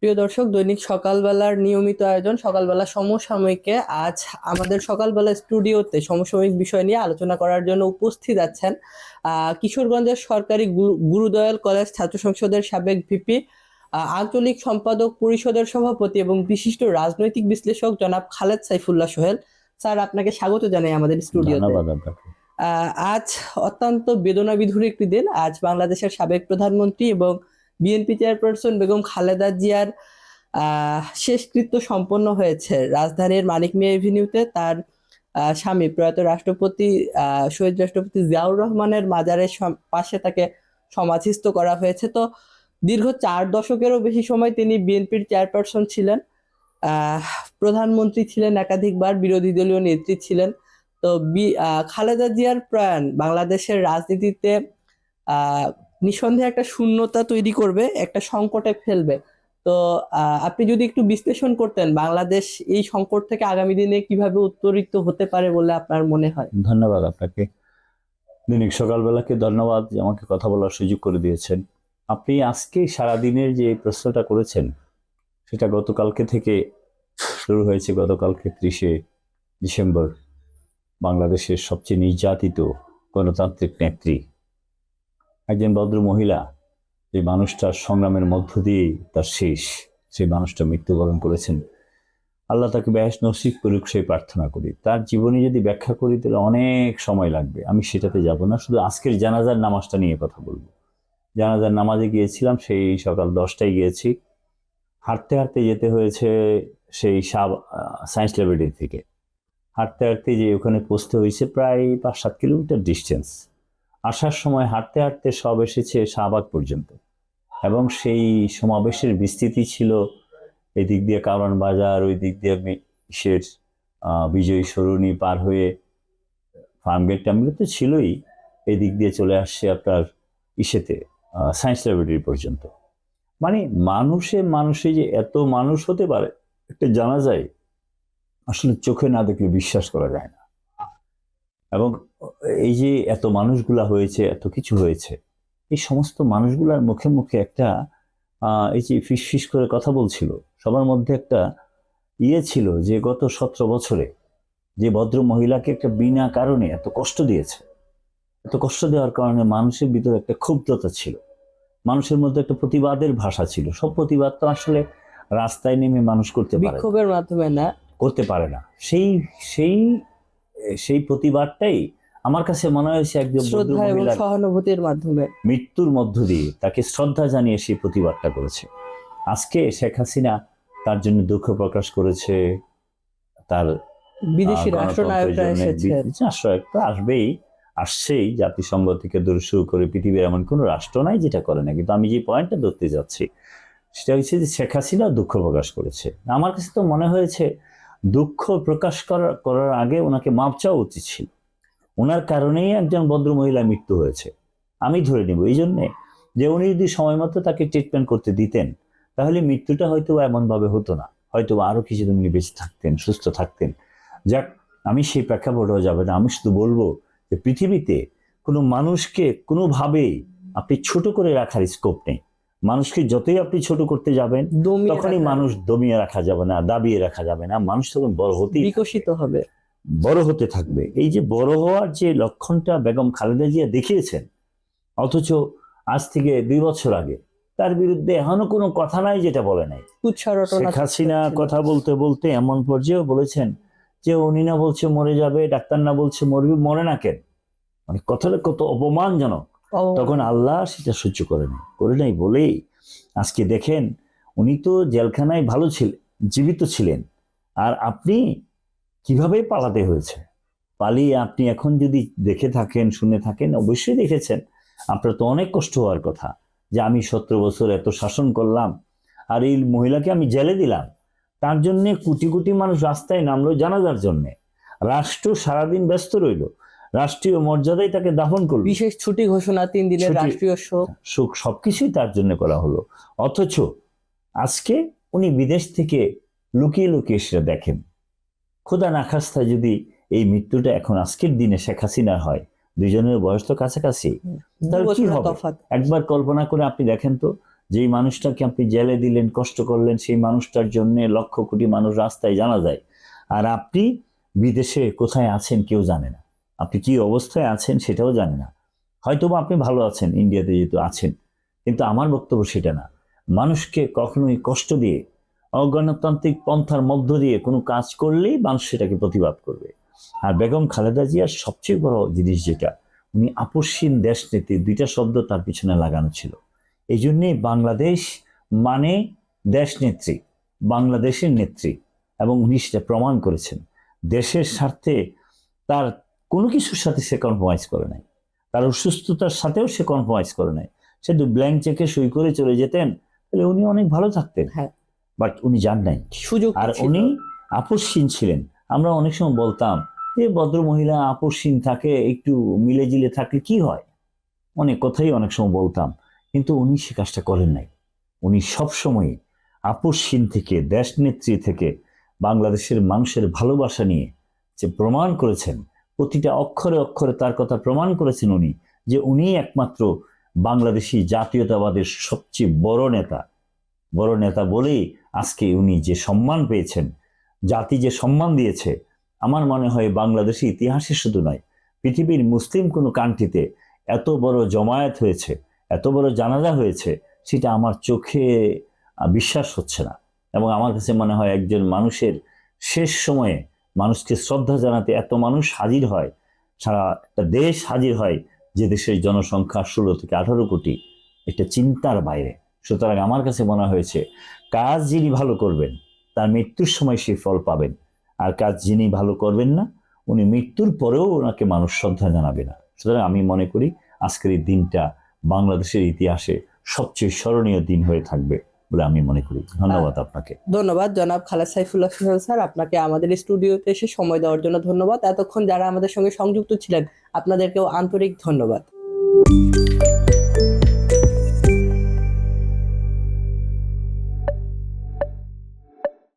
প্রিয় দর্শক, দৈনিক সকালবেলার নিয়মিত আয়োজন সকালবেলা সমসাময়িকে আজ আমাদের সকালবেলা স্টুডিওতে সমসাময়িক বিষয় নিয়ে আলোচনা করার জন্য উপস্থিত আছেন কিশোরগঞ্জের সরকারি গুরুদয়াল কলেজ ছাত্র সংসদের সাবেক ভিপি, আঞ্চলিক সম্পাদক পরিষদের সভাপতি এবং বিশিষ্ট রাজনৈতিক বিশ্লেষক জনাব খালেদ সাইফুল্লাহ সোহেল। স্যার, আপনাকে স্বাগত জানাই আমাদের স্টুডিওতে। ধন্যবাদ আপনাকে। আজ অত্যন্ত বেদনাবিধুর একটি দিন। আজ বাংলাদেশের সাবেক প্রধানমন্ত্রী এবং বিএনপি চেয়ারপারসন বেগম খালেদা জিয়ার শেষকৃত্য সম্পন্ন হয়েছে রাজধানীর মানিক মিয়া এভিনিউতে। তার স্বামী প্রয়াত রাষ্ট্রপতি শহীদ রাষ্ট্রপতি জিয়াউর রহমানের মাজারের পাশে তাকে সমাধিস্থ করা হয়েছে। তো দীর্ঘ 4 দশকেরও বেশি সময় তিনি বিএনপির চেয়ারপারসন ছিলেন, আহ প্রধানমন্ত্রী ছিলেন, একাধিকবার বিরোধী দলীয় নেত্রী ছিলেন। তো খালেদা জিয়ার প্রয়াণ বাংলাদেশের রাজনীতিতে আহ নিঃসন্দেহে একটা শূন্যতা তৈরি করবে, একটা সংকটে ফেলবে। তো আপনি যদি একটু বিশ্লেষণ করতেন, বাংলাদেশ এই সংকট থেকে আগামী দিনে কিভাবে উত্তরিত হতে পারে বলে আপনার মনে হয়? ধন্যবাদ আপনাকে। দৈনিক সকালবেলাকে ধন্যবাদ যে আমাকে কথা বলার সুযোগ করে দিয়েছেন। আপনি আজকে সারাদিনের যে প্রশ্নটা করেছেন সেটা গতকালকে থেকে শুরু হয়েছে। গতকালকে 30শে ডিসেম্বর বাংলাদেশের সবচেয়ে নির্যাতিত গণতান্ত্রিক নেত্রী, একজন ভদ্র মহিলা, যে মানুষটার সংগ্রামের মধ্য দিয়ে তার শেষ, সেই মানুষটা মৃত্যুবরণ করেছেন। আল্লাহ তাকে বেহেশত নসিব করুক সেই প্রার্থনা করি। তার জীবনী যদি ব্যাখ্যা করি তাহলে অনেক সময় লাগবে, আমি সেটাতে যাব না। শুধু আজকের জানাজার নামাজটা নিয়ে কথা বলবো। জানাজার নামাজে গিয়েছিলাম, সেই সকাল 10টায় গিয়েছি। হাঁটতে হাঁটতে যেতে হয়েছে সেই সায়েন্স ল্যাবরেটরি থেকে। হাঁটতে হাঁটতে যে ওখানে পৌঁছতে হয়েছে প্রায় 5-7 কিলোমিটার ডিস্টেন্স। আসার সময় হাঁটতে হাঁটতে সব এসেছে শাহবাগ পর্যন্ত, এবং সেই সমাবেশের বিস্তৃতি ছিল এই দিক দিয়ে কারওয়ান বাজার, ওই দিক দিয়ে ইসের বিজয়ী সরণি পার হয়ে ফার্মগেট টার্মিনাল তো ছিলই, এই দিক দিয়ে চলে আসছে আপনার ইসেতে সায়েন্স ল্যাবরেটরি পর্যন্ত। মানে মানুষে যে এত মানুষ হতে পারে একটা জানা যায়, আসলে চোখে না দেখলে বিশ্বাস করা যায় না। এবং এই যে এত মানুষগুলা হয়েছে, এত কিছু হয়েছে, এই সমস্ত মানুষগুলার মুখে মুখে একটা এই যে ফিস ফিস করে কথা বলছিল, সবার মধ্যে একটা ছিল যে গত 17 বছরে যে ভদ্র মহিলাকে একটা বিনা কারণে এত কষ্ট দিয়েছে। এত কষ্ট দেওয়ার কারণে মানুষের ভিতরে একটা ক্ষুব্ধতা ছিল, মানুষের মধ্যে একটা প্রতিবাদের ভাষা ছিল। সব প্রতিবাদ তো আসলে রাস্তায় নেমে মানুষ করতে পারে, বিক্ষোভের মাধ্যমে না, করতে পারে না। সেই সেই সেই প্রতিবাদটাই আমার কাছে মনে হয়েছে একজন ভদ্র শ্রদ্ধা এবং মহিলার সহানুভূতির মাধ্যমে, মৃত্যুর মধ্য দিয়ে তাকে শ্রদ্ধা জানিয়ে সেই প্রতিবাদটা করেছে। আজকে শেখ হাসিনা তার জন্য দুঃখ প্রকাশ করেছে, তার বিদেশি রাষ্ট্রনায়করা এসেছে। রাষ্ট্রনায়ক তো আসবেই, আসছেই। জাতিসংঘ থেকে দূরে শুরু করে পৃথিবীর এমন কোনো রাষ্ট্র নাই যেটা করে না। কিন্তু আমি যে পয়েন্টটা ধরতে যাচ্ছি সেটা হচ্ছে যে শেখ হাসিনা দুঃখ প্রকাশ করেছে। আমার কাছে তো মনে হয়েছে দুঃখ প্রকাশ করার আগে ওনাকে মাপ চাওয়া উচিত ছিল। ওনার কারণেই একজন ভদ্র মহিলা মৃত্যু হয়েছে আমি ধরে নিব। এই জন্যে যে উনি যদি সময় মতো তাকে ট্রিটমেন্ট করতে দিতেন তাহলে মৃত্যুটা হয়তো এমনভাবে হতো না, হয়তো আরো কিছুদিন উনি বেঁচে থাকতেন, সুস্থ থাকতেন। যাক, আমি সেই প্রেক্ষাপটেও যাবে না। আমি শুধু বলবো যে পৃথিবীতে কোনো মানুষকে কোনোভাবেই আপনি ছোট করে রাখার স্কোপ নেই। মানুষকে যতই আপনি ছোট করতে যাবেন তখনই মানুষ দমিয়ে রাখা যাবে না, দাবিয়ে রাখা যাবে না। মানুষ তখন বড় হতে বিকশিত হবে, বড় হতে থাকবে। এই যে বড় হওয়ার যে লক্ষণটা বেগম খালেদা জিয়া দেখিয়েছেন, অথচ আজ থেকে 2 বছর আগে তার বিরুদ্ধে এখনো কোনো কথা নাই যেটা বলে নাই। শেখ হাসিনা কথা বলতে বলতে এমন পর্যায়েও বলেছেন যে উনি না বলছে মরে যাবে, ডাক্তার না বলছে মরবে, মরে না কেন। মানে কথাটা কত অপমানজনক। তখন আল্লাহ সেটা সহ্য করে নাই বলেই আজকে দেখেন উনি তো জেলখানায় ভালো ছিলেন, জীবিত ছিলেন, আর আপনি কিভাবে পালাতে হয়েছে। পালিয়ে আপনি এখন যদি দেখে থাকেন, শুনে থাকেন, অবশ্যই দেখেছেন, আপনার তো অনেক কষ্ট হওয়ার কথা যে আমি 17 বছর এত শাসন করলাম আর এই মহিলাকে আমি জেলে দিলাম। তার জন্য কোটি কোটি মানুষ রাস্তায় নামলো জানাজার জন্য। রাষ্ট্র সারাদিন ব্যস্ত রইল, রাষ্ট্রীয় মর্যাদায় তাকে দাফন করলো, বিশেষ ছুটি ঘোষণা, 3 দিনের রাষ্ট্রীয় শোক সবকিছুই তার জন্য করা হলো। অথচ আজকে উনি বিদেশ থেকে লুকিয়ে লুকিয়ে সেটা দেখেন। খোদা না খাস্তা যদি এই মৃত্যুটা এখন আজকের দিনে শেখ হাসিনার হয়, দুইজনের বয়স তো কাছাকাছি, তাহলে কি হবে একবার কল্পনা করে আপনি দেখেন তো। যেই মানুষটাকে আপনি জেলে দিলেন, কষ্ট করলেন, সেই মানুষটার জন্য লক্ষ কোটি মানুষ রাস্তায় জানা যায়, আর আপনি বিদেশে কোথায় আছেন কেউ জানে না, আপনি কি অবস্থায় আছেন সেটাও জানে না। হয়তোবা আপনি ভালো আছেন, ইন্ডিয়াতে যেহেতু আছেন, কিন্তু আমার বক্তব্য সেটা না। মানুষকে কখনোই কষ্ট দিয়ে, অগণতান্ত্রিক পন্থার মধ্য দিয়ে কোনো কাজ করলেই মানুষ সেটাকে প্রতিবাদ করবে। আর বেগম খালেদা জিয়ার সবচেয়ে বড় জিনিস যেটা, উনি আপসহীন দেশনীতি, দুইটা শব্দ তার পিছনে লাগানো ছিল। এই জন্যেই বাংলাদেশ মানে দেশনেত্রী, বাংলাদেশের নেত্রী, এবং উনি সেটা প্রমাণ করেছেন। দেশের স্বার্থে তার কোনো কিছুর সাথে সে কম্প্রোমাইজ করে নাই, তার অসুস্থতার সাথেও সে কম্প্রোমাইজ করে নাই। সে তো ব্ল্যাঙ্ক চেকে সই করে চলে যেতেন, তাহলে উনি অনেক ভালো থাকতেন। হ্যাঁ, বাট উনি যান নাই, সুযোগ আর ছিল। উনি আপসহীন ছিলেন। আমরা অনেক সময় বলতাম যে ভদ্র মহিলা আপসহীন থাকে, একটু মিলে জিলে থাকলে কি হয়, অনেক কথাই অনেক সময় বলতাম, কিন্তু উনি সে কাজটা করেন নাই। উনি সবসময় আপসহীন থেকে, দেশনেত্রী থেকে, বাংলাদেশের মানুষের ভালোবাসা নিয়ে যে প্রমাণ করেছেন, প্রতিটা অক্ষরে অক্ষরে তার কথা প্রমাণ করেছেন উনি, যে উনি একমাত্র বাংলাদেশি জাতীয়তাবাদের সবচেয়ে বড় নেতা বলেই আজকে উনি যে সম্মান পেয়েছেন, জাতি যে সম্মান দিয়েছে। আমার মনে হয় বাংলাদেশি ইতিহাসে শুধু নয়, পৃথিবীর মুসলিম কোনো কান্ট্রিতে এত বড় জমায়েত হয়েছে, এত বড় জানাজা হয়েছে, সেটা আমার চোখে বিশ্বাস হচ্ছে না। এবং আমার কাছে মনে হয় একজন মানুষের শেষ সময়ে মানুষকে শ্রদ্ধা জানাতে এত মানুষ হাজির হয়, সারা একটা দেশ হাজির হয়, যে দেশের জনসংখ্যা 16 থেকে 18 কোটি, এটা চিন্তার বাইরে। সুতরাং আমার কাছে মনে হয়েছে কাজ যিনি ভালো করবেন তার মৃত্যুর সময় সেই ফল পাবেন, আর কাজ যিনি ভালো করবেন না, উনি মৃত্যুর পরেও ওনাকে মানুষ শ্রদ্ধা জানাবে না। সুতরাং আমি মনে করি আজকের এই দিনটা বাংলাদেশের ইতিহাসে সবচেয়ে স্মরণীয় দিন হয়ে থাকবে বলে আমি মনে করি। ধন্যবাদ আপনাকে। ধন্যবাদ জনাব খালেদ সাইফুল্লাহ সোহেল স্যার, আপনাকে আমাদের স্টুডিওতে এসে সময় দেওয়ার জন্য ধন্যবাদ। এতক্ষণ যারা আমাদের সঙ্গে সংযুক্ত ছিলেন আপনাদেরকেও আন্তরিক ধন্যবাদ।